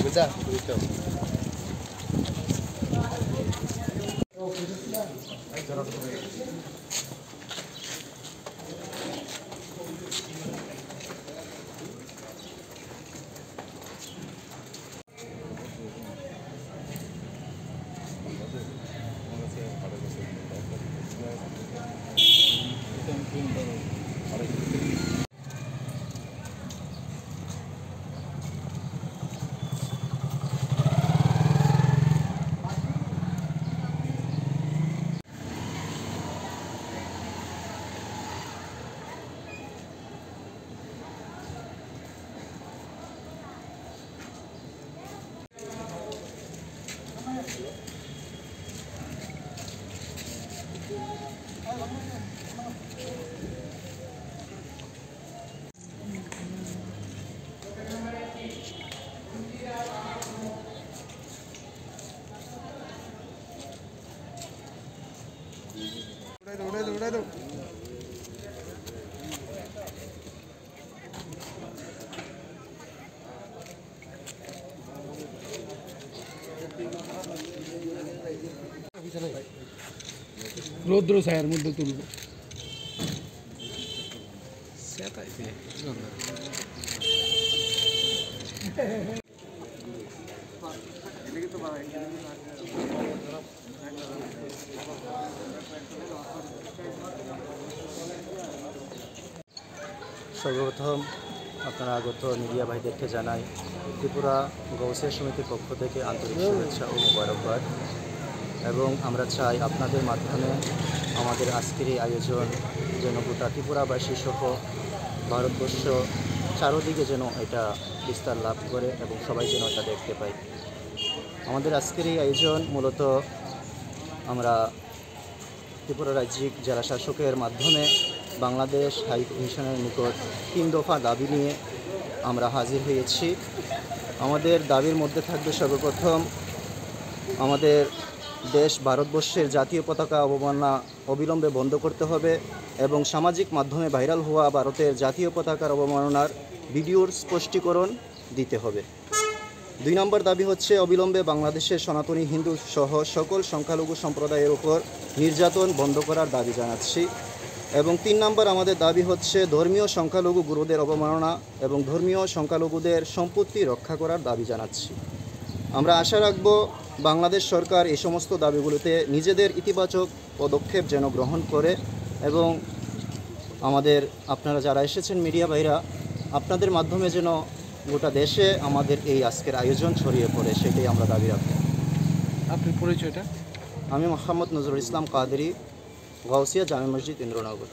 বুঝা उड़ा दो রৌদ্র ছায়ার মধ্যে তুলব সর্বপ্রথম আপনারা আগত মিডিয়া ভাইদেরকে জানাই ত্রিপুরা গৌসিয়া সমিতির পক্ষ থেকে আন্তরিক শুভেচ্ছা ও মোবারকবাদ এবং আমরা চাই আপনাদের মাধ্যমে আমাদের আজকের এই আয়োজন যেন গোটা ত্রিপুরাবাসী সহ ভারতবর্ষ চারদিকে যেন এটা বিস্তার লাভ করে এবং সবাই যেন এটা দেখতে পায়। আমাদের আজকের এই আয়োজন মূলত আমরা ত্রিপুরা রাজ্যিক জেলা শাসকের মাধ্যমে বাংলাদেশ হাই কমিশনের নিকট 3 দফা দাবি নিয়ে আমরা হাজির হয়েছি। আমাদের দাবির মধ্যে থাকবে সর্বপ্রথম আমাদের দেশ ভারতবর্ষের জাতীয় পতাকা অবমাননা অবিলম্বে বন্ধ করতে হবে এবং সামাজিক মাধ্যমে ভাইরাল হওয়া ভারতের জাতীয় পতাকার অবমাননার ভিডিওর স্পষ্টীকরণ দিতে হবে। 2 নম্বর দাবি হচ্ছে অবিলম্বে বাংলাদেশের সনাতনী হিন্দু সহ সকল সংখ্যালঘু সম্প্রদায়ের উপর নির্যাতন বন্ধ করার দাবি জানাচ্ছি এবং 3 নম্বর আমাদের দাবি হচ্ছে ধর্মীয় সংখ্যালঘু গুরুদের অবমাননা এবং ধর্মীয় সংখ্যালঘুদের সম্পত্তি রক্ষা করার দাবি জানাচ্ছি। আমরা আশা রাখব বাংলাদেশ সরকার এই সমস্ত দাবিগুলোতে নিজেদের ইতিবাচক পদক্ষেপ যেন গ্রহণ করে এবং আমাদের আপনারা যারা এসেছেন মিডিয়া ভাইরা আপনাদের মাধ্যমে যেন গোটা দেশে আমাদের এই আজকের আয়োজন ছড়িয়ে পড়ে সেটাই আমরা দাবি রাখব। আপনার পরিচয়টা? আমি মোহাম্মদ নজরুল ইসলাম কাদেরী, গাউসিয়া জামে মসজিদ ইন্দ্রনগর।